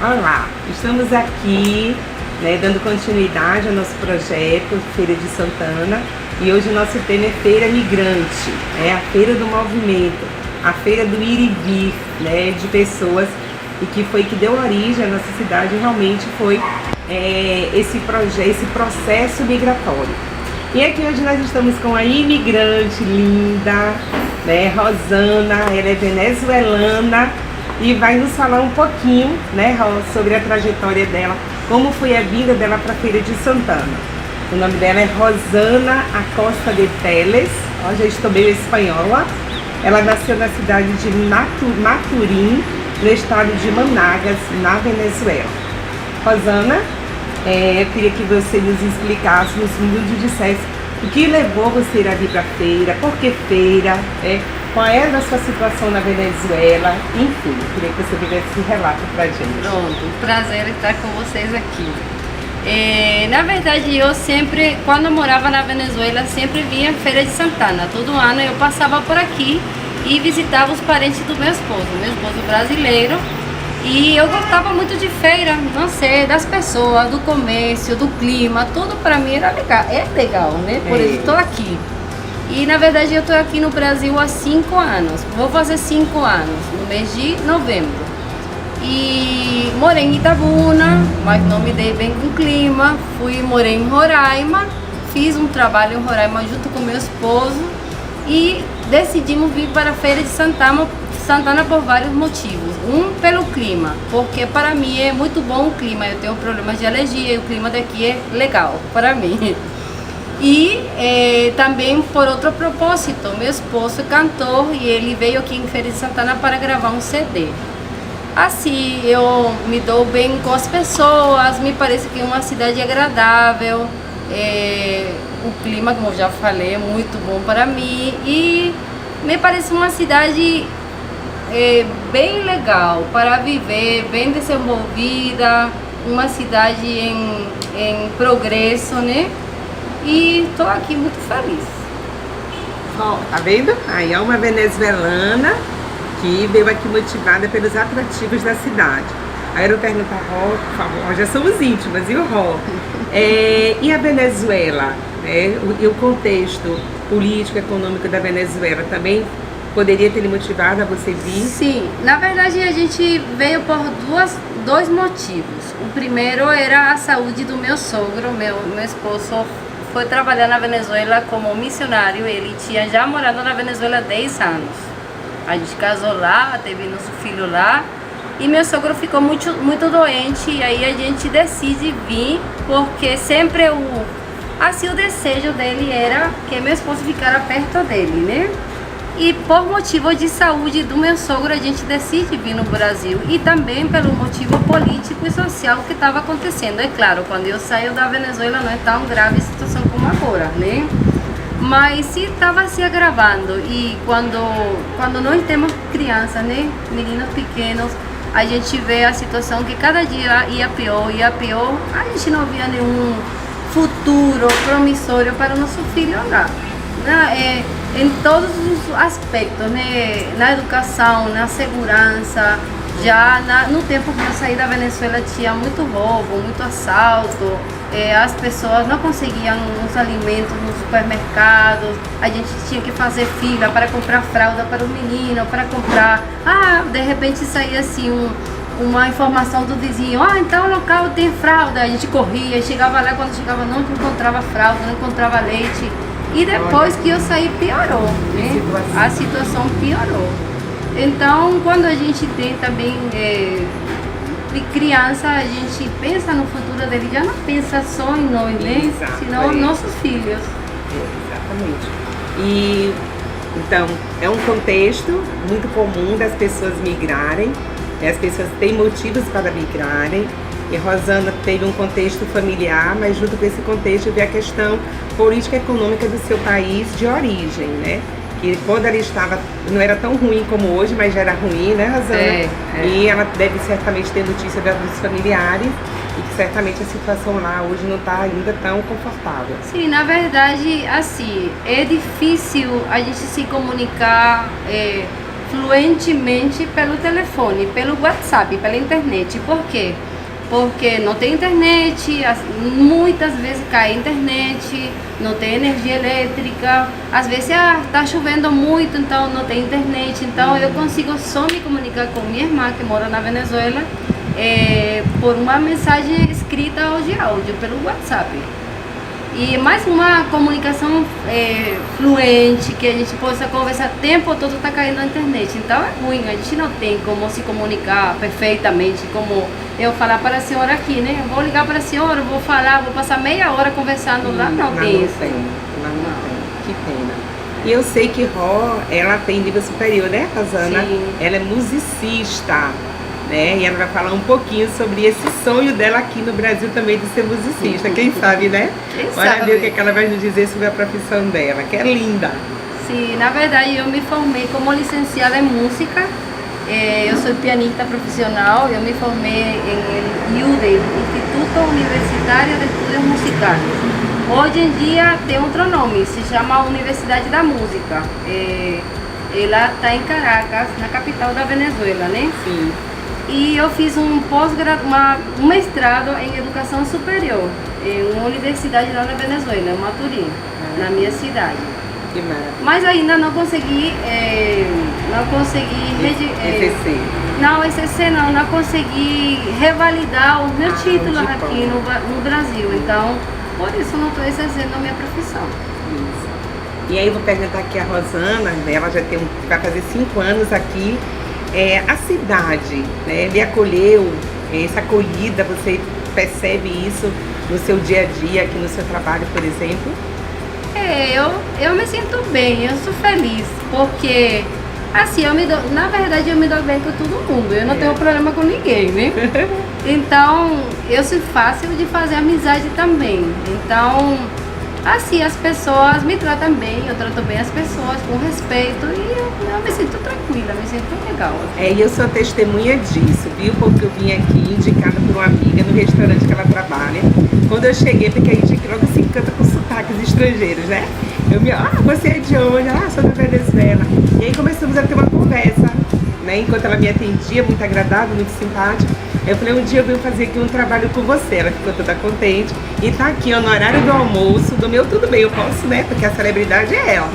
Olá, estamos aqui, dando continuidade ao nosso projeto Feira de Santana, e hoje o nosso tema é Feira Migrante, a Feira do Movimento, a Feira do Ir e Vir, de pessoas, e que deu origem à nossa cidade, realmente foi esse processo migratório. E aqui hoje nós estamos com a imigrante linda, Rosana. Ela é venezuelana e vai nos falar um pouquinho, sobre a trajetória dela, como foi a vinda dela para a Feira de Santana. O nome dela é Rosana Acosta de Teles, já estou meio espanhola. Ela nasceu na cidade de Maturim, no estado de Managas, na Venezuela. Rosana, eu queria que você nos explicasse, nos dissesse o que levou você a vir para a feira, por que feira, qual era a sua situação na Venezuela, enfim, eu queria que você desse esse relato para a gente. Pronto, um prazer estar com vocês aqui. Na verdade, eu sempre, quando eu morava na Venezuela, sempre vinha a Feira de Santana. Todo ano eu passava por aqui e visitava os parentes do meu esposo brasileiro. E eu gostava muito de feira, não sei, das pessoas, do comércio, do clima, tudo para mim era legal, Por isso estou aqui. E na verdade eu estou aqui no Brasil há 5 anos, vou fazer 5 anos, no mês de novembro. E morei em Itabuna, mas não me dei bem com o clima, morei em Roraima, fiz um trabalho em Roraima junto com meu esposo e decidimos vir para a Feira de Santana por vários motivos. Um, pelo clima, porque para mim é muito bom o clima, eu tenho problemas de alergia e o clima daqui é legal para mim. E também por outro propósito, meu esposo é cantor e ele veio aqui em Feira de Santana para gravar um CD. Assim, eu me dou bem com as pessoas, me parece que é uma cidade agradável, o clima, como eu já falei, é muito bom para mim e me parece uma cidade bem legal para viver, bem desenvolvida, uma cidade em progresso, E estou aqui muito feliz. Tá vendo? Aí é uma venezuelana que veio aqui motivada pelos atrativos da cidade. Aí eu pergunto a Ró, por favor, já somos íntimas, e o Ró? E a Venezuela? E o contexto político, econômico da Venezuela também poderia ter lhe motivado a você vir? Sim, na verdade a gente veio por dois motivos. O primeiro era a saúde do meu sogro. Meu esposo foi trabalhar na Venezuela como missionário. Ele tinha já morado na Venezuela há 10 anos. A gente casou lá, teve nosso filho lá. E meu sogro ficou muito, muito doente. E aí a gente decide vir, porque sempre o desejo dele era que meu esposo ficara perto dele, E por motivo de saúde do meu sogro a gente decide vir no Brasil e também pelo motivo político e social que estava acontecendo. É claro, quando eu saio da Venezuela não é tão grave a situação como agora, Mas se estava se agravando e quando nós temos crianças, meninos pequenos, a gente vê a situação que cada dia ia pior, a gente não via nenhum futuro promissório para o nosso filho lá. Em todos os aspectos, na educação, na segurança. Já no tempo que eu saí da Venezuela tinha muito roubo, muito assalto, as pessoas não conseguiam os alimentos nos supermercados, a gente tinha que fazer fila para comprar fralda para o menino, para comprar, de repente saía assim uma informação do vizinho, em tal local tem fralda, a gente corria, chegava lá, quando chegava não encontrava fralda, não encontrava leite. E depois que eu saí piorou, A situação piorou. Então, quando a gente tem também criança, a gente pensa no futuro dele, já não pensa só em nós, Exato, senão nossos filhos. Exatamente. E então, é um contexto muito comum das pessoas migrarem, as pessoas têm motivos para migrarem. E Rosana teve um contexto familiar, mas junto com esse contexto veio a questão política e econômica do seu país de origem, Que quando ela estava, não era tão ruim como hoje, mas já era ruim, Rosana? E ela deve certamente ter notícia dos familiares e que certamente a situação lá hoje não está ainda tão confortável. Sim, na verdade, assim, é difícil a gente se comunicar fluentemente pelo telefone, pelo WhatsApp, pela internet. Por quê? Porque não tem internet, muitas vezes cai a internet, não tem energia elétrica, às vezes tá chovendo muito, então não tem internet, então eu consigo só me comunicar com minha irmã que mora na Venezuela por uma mensagem escrita ou de áudio pelo WhatsApp. E mais uma comunicação fluente, que a gente possa conversar o tempo todo, está caindo na internet. Então é ruim, a gente não tem como se comunicar perfeitamente, como eu falar para a senhora aqui, né? Eu vou ligar para a senhora, vou falar, vou passar meia hora conversando lá, não tem isso. Lá não tem, que pena. E eu sei que Ró, ela tem nível superior, né, Rosana? Sim. Ela é musicista, né? E ela vai falar um pouquinho sobre esse sonho dela aqui no Brasil também de ser musicista. Quem sabe, né? Olha ver o que ela vai nos dizer sobre a profissão dela, que é linda. Sim, na verdade eu me formei como licenciada em música. Eu sou pianista profissional, eu me formei em IUDE, Instituto Universitário de Estudos Musicais. Hoje em dia tem outro nome, se chama Universidade da Música. Ela está em Caracas, na capital da Venezuela, né? Sim. E eu fiz um mestrado em educação superior em uma universidade lá na Venezuela, em Maturim, na minha cidade. Que maravilha. Mas ainda não consegui não consegui revalidar os meus títulos aqui no Brasil. Então, por isso não estou exercendo a minha profissão. Isso. E aí eu vou perguntar aqui a Rosana, ela já vai fazer 5 anos aqui. A cidade, né, lhe acolheu, essa acolhida, você percebe isso no seu dia a dia, aqui no seu trabalho, por exemplo? Eu me sinto bem, eu sou feliz, porque assim, na verdade eu me dou bem com todo mundo, eu não tenho problema com ninguém, né? Então, eu sou fácil de fazer amizade também, então, assim, as pessoas me tratam bem, eu trato bem as pessoas com respeito e eu me sinto tranquila, me sinto legal. E eu sou testemunha disso, viu? Porque eu vim aqui indicada por uma amiga no restaurante que ela trabalha. Quando eu cheguei, porque a gente logo se encanta com sotaques estrangeiros, né? Você é de onde? Sou da Venezuela. E aí começamos a ter uma conversa, né? Enquanto ela me atendia, muito agradável, muito simpática. Eu falei, um dia eu venho fazer aqui um trabalho com você. Ela ficou toda contente. E tá aqui, ó, no horário do almoço, do meu tudo bem, eu posso, né? Porque a celebridade é ela,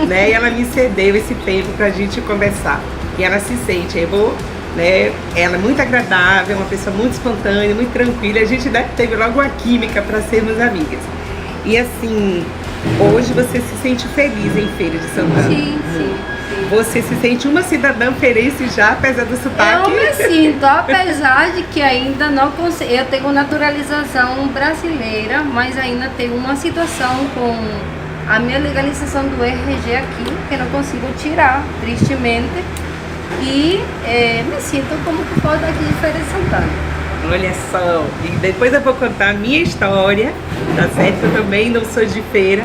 né? E ela me cedeu esse tempo pra gente conversar. E ela se sente, né? Ela é muito agradável, uma pessoa muito espontânea, muito tranquila. A gente teve logo uma química para sermos amigas. E assim, hoje você se sente feliz em Feira de Santana? Sim, sim. Você se sente uma cidadã feirense já, apesar do sotaque? Eu me sinto, apesar de que ainda não consigo. Eu tenho naturalização brasileira, mas ainda tenho uma situação com a minha legalização do RG aqui, que não consigo tirar, tristemente. E me sinto como que for daqui de Feira de Santana. Olha só, e depois eu vou contar a minha história, tá certo? Eu também não sou de feira,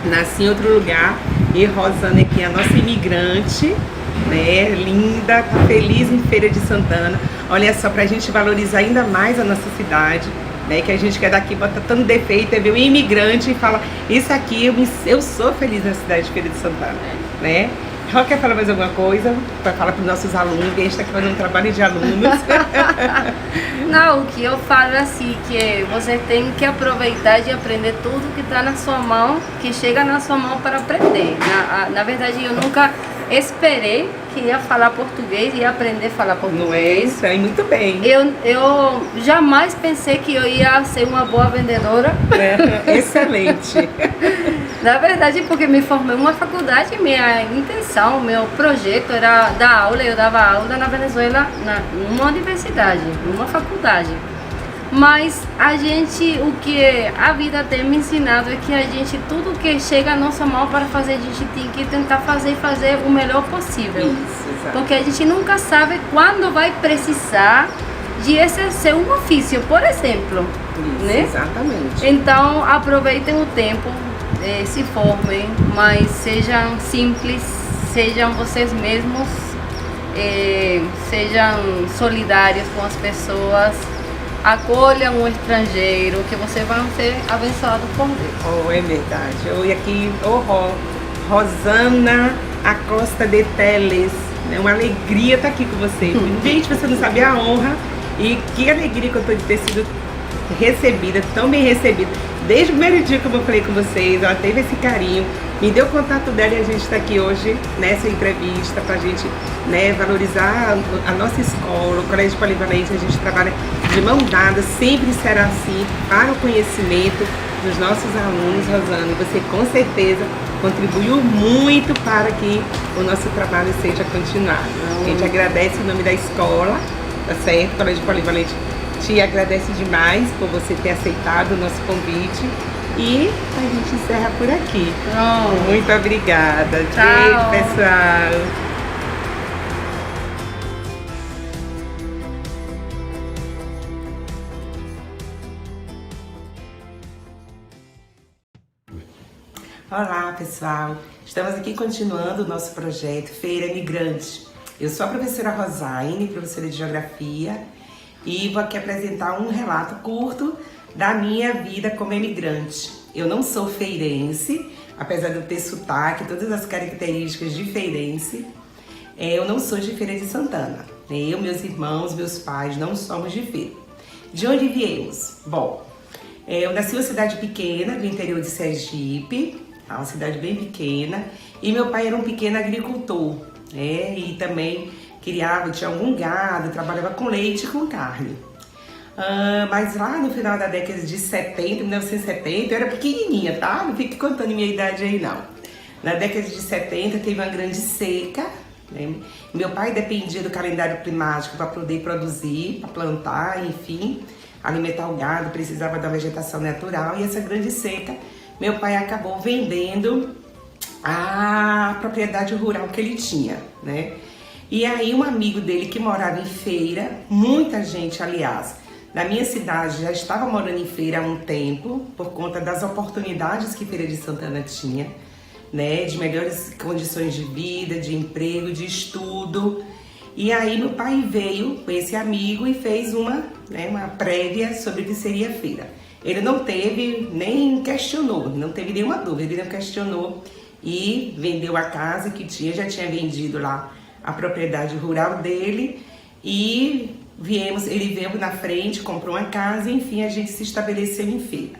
nasci em outro lugar. E Rosana aqui é a nossa imigrante, né, linda, tá feliz em Feira de Santana. Olha só, pra gente valorizar ainda mais a nossa cidade, né, que a gente quer daqui, bota tanto defeito, ver um imigrante e fala, isso aqui, eu sou feliz na cidade de Feira de Santana, né. Ró, quer falar mais alguma coisa para falar para os nossos alunos, que a gente está aqui fazendo um trabalho de alunos? Não, o que eu falo é assim, que você tem que aproveitar de aprender tudo que está na sua mão, que chega na sua mão para aprender. Na verdade, eu nunca esperei que ia falar português e aprender a falar português. Não é isso? É muito bem. Eu jamais pensei que eu ia ser uma boa vendedora. Excelente. Na verdade, porque me formei em uma faculdade, minha intenção, meu projeto era dar aula. Eu dava aula na Venezuela, numa universidade, numa faculdade. Mas o que a vida tem me ensinado é que a gente, tudo que chega à nossa mão para fazer, a gente tem que tentar fazer o melhor possível. Isso, exato. Porque a gente nunca sabe quando vai precisar de exercer um ofício, por exemplo. Isso, né? Exatamente. Então, aproveitem o tempo, se formem, mas sejam simples, sejam vocês mesmos, sejam solidários com as pessoas. Acolha um estrangeiro, que você vai ser abençoado por Deus. É verdade. E aqui, Rosana Acosta de Teles, É uma alegria estar aqui com você. Gente, você não sabe a honra e que alegria que eu tô de ter sido recebida, tão bem recebida. Desde o primeiro dia que eu falei com vocês, ela teve esse carinho, me deu o contato dela e a gente está aqui hoje nessa entrevista pra gente, né, valorizar a nossa escola, o Colégio Polivalente. A gente trabalha de mão dada, sempre será assim, para o conhecimento dos nossos alunos, Rosana. E você com certeza contribuiu muito para que o nosso trabalho seja continuado. A gente agradece em nome da escola, tá certo? O Colégio Polivalente te agradece demais por você ter aceitado o nosso convite e a gente encerra por aqui. Muito obrigada. Tchau. Beijo, pessoal. Olá, pessoal. Estamos aqui continuando o nosso projeto Feira Migrante. Eu sou a professora Rosaine, professora de Geografia, e vou aqui apresentar um relato curto da minha vida como imigrante. Eu não sou feirense, apesar de eu ter sotaque, todas as características de feirense. Eu não sou de Feira de Santana. Eu, meus irmãos, meus pais não somos de Feira. De onde viemos? Bom, eu nasci em uma cidade pequena do interior de Sergipe, uma cidade bem pequena, e meu pai era um pequeno agricultor, e também criava, tinha algum gado, trabalhava com leite e com carne. Mas lá no final da década de 70, 1970, eu era pequenininha, tá? Não fique contando minha idade aí, não. Na década de 70 teve uma grande seca, né? Meu pai dependia do calendário climático para poder produzir, para plantar, enfim, alimentar o gado, precisava da vegetação natural, e essa grande seca, meu pai acabou vendendo a propriedade rural que ele tinha, né? E aí um amigo dele que morava em Feira, muita gente, aliás, da minha cidade já estava morando em Feira há um tempo, por conta das oportunidades que Feira de Santana tinha, né, de melhores condições de vida, de emprego, de estudo. E aí meu pai veio com esse amigo e fez uma prévia sobre o que seria a feira. Ele não teve, nem questionou, não teve nenhuma dúvida, ele não questionou e vendeu a casa que tinha, já tinha vendido lá a propriedade rural dele e ele veio na frente, comprou uma casa, enfim, a gente se estabeleceu em Feira.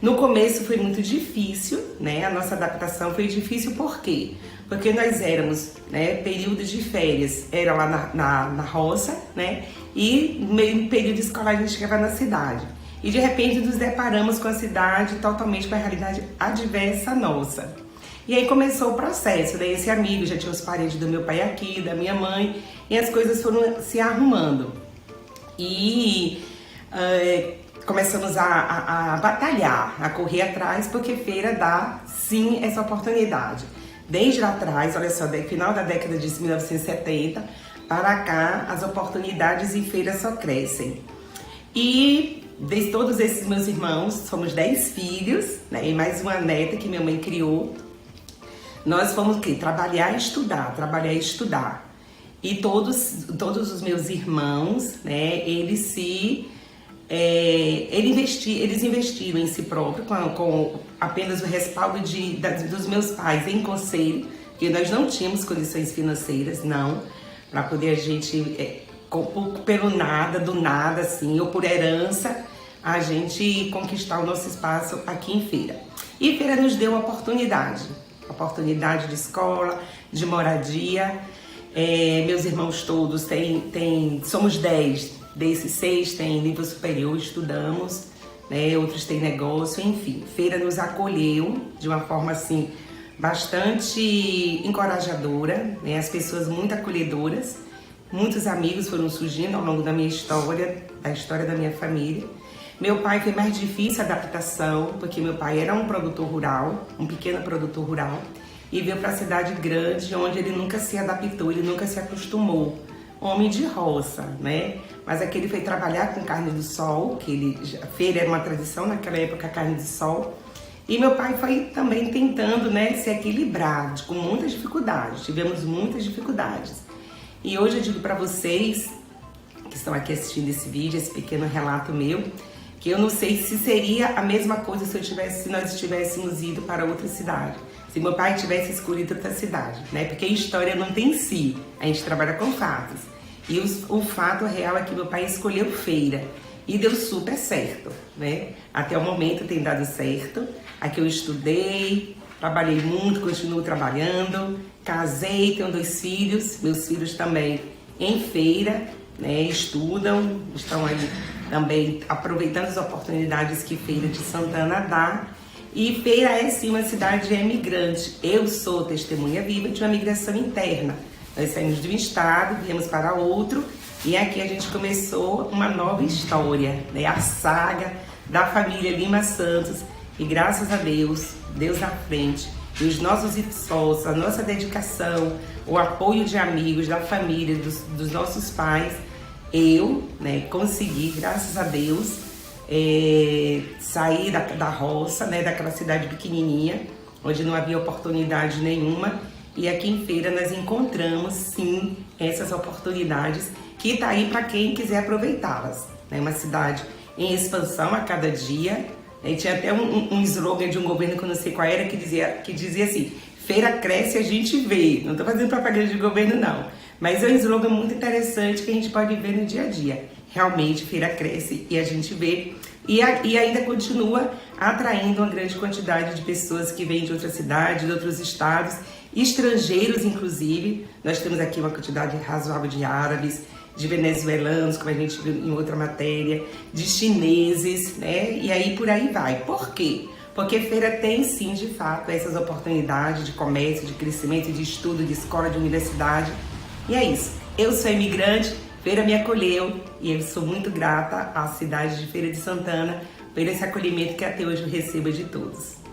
No começo foi muito difícil, né? A nossa adaptação foi difícil por quê? Porque nós éramos, né, período de férias, era lá na roça, né? E no período escolar a gente chegava na cidade. E de repente nos deparamos com a cidade totalmente com a realidade adversa nossa. E aí começou o processo, né? Esse amigo, já tinha os parentes do meu pai aqui, da minha mãe, e as coisas foram se arrumando. E começamos a batalhar, a correr atrás, porque Feira dá, sim, essa oportunidade. Desde lá atrás, olha só, final da década de 1970, para cá, as oportunidades em Feira só crescem. E de todos esses meus irmãos, somos 10 filhos, né? E mais uma neta que minha mãe criou. Nós fomos o quê? Trabalhar e estudar. E todos os meus irmãos, né, eles investiram em si próprio com apenas o respaldo dos meus pais em conselho, porque nós não tínhamos condições financeiras, não, para poder a gente, pelo nada, do nada, assim, ou por herança, a gente conquistar o nosso espaço aqui em Feira. E Feira nos deu uma oportunidade de escola, de moradia. Meus irmãos todos somos 10, desses 6 têm nível superior, estudamos, né? Outros têm negócio, enfim. Feira nos acolheu de uma forma assim bastante encorajadora, né? As pessoas muito acolhedoras, muitos amigos foram surgindo ao longo da minha história, da história da minha família. Meu pai foi mais difícil a adaptação, porque meu pai era um produtor rural, um pequeno produtor rural, e veio para a cidade grande, onde ele nunca se adaptou, ele nunca se acostumou. Homem de roça, né? Mas aqui ele foi trabalhar com carne do sol, Feira era uma tradição naquela época, a carne do sol. E meu pai foi também tentando, né, se equilibrar, com muitas dificuldades, tivemos muitas dificuldades. E hoje eu digo para vocês, que estão aqui assistindo esse vídeo, esse pequeno relato meu, que eu não sei se seria a mesma coisa se nós tivéssemos ido para outra cidade. Se meu pai tivesse escolhido outra cidade, né? Porque a história não tem si. A a gente trabalha com fatos. E o fato real é que meu pai escolheu feira e deu super certo, né? Até o momento tem dado certo. Aqui eu estudei, trabalhei muito, continuo trabalhando, casei, tenho 2 filhos, meus filhos também em feira, né? Estudam, estão aí também aproveitando as oportunidades que Feira de Santana dá. E Feira é sim uma cidade imigrante. Eu sou testemunha viva de uma migração interna. Nós saímos de um estado, viemos para outro e aqui a gente começou uma nova história, né? A saga da família Lima Santos. E graças a Deus, Deus à frente, e os nossos esforços, a nossa dedicação, o apoio de amigos, da família, dos nossos pais, eu, né, consegui, graças a Deus, sair da roça, né, daquela cidade pequenininha, onde não havia oportunidade nenhuma. E aqui em Feira nós encontramos, sim, essas oportunidades que está aí para quem quiser aproveitá-las. É uma cidade em expansão a cada dia. Tinha até um slogan de um governo que eu não sei qual era, que dizia assim: Feira cresce, a gente vê. Não estou fazendo propaganda de governo, não. Mas é um slogan muito interessante que a gente pode ver no dia a dia. Realmente, Feira cresce e a gente vê. E ainda continua atraindo uma grande quantidade de pessoas que vêm de outras cidades, de outros estados, estrangeiros inclusive. Nós temos aqui uma quantidade razoável de árabes, de venezuelanos, como a gente viu em outra matéria, de chineses, né? E aí por aí vai. Por quê? Porque Feira tem sim, de fato, essas oportunidades de comércio, de crescimento, de estudo, de escola, de universidade. E é isso. Eu sou imigrante, Feira me acolheu e eu sou muito grata à cidade de Feira de Santana por esse acolhimento que até hoje eu recebo de todos.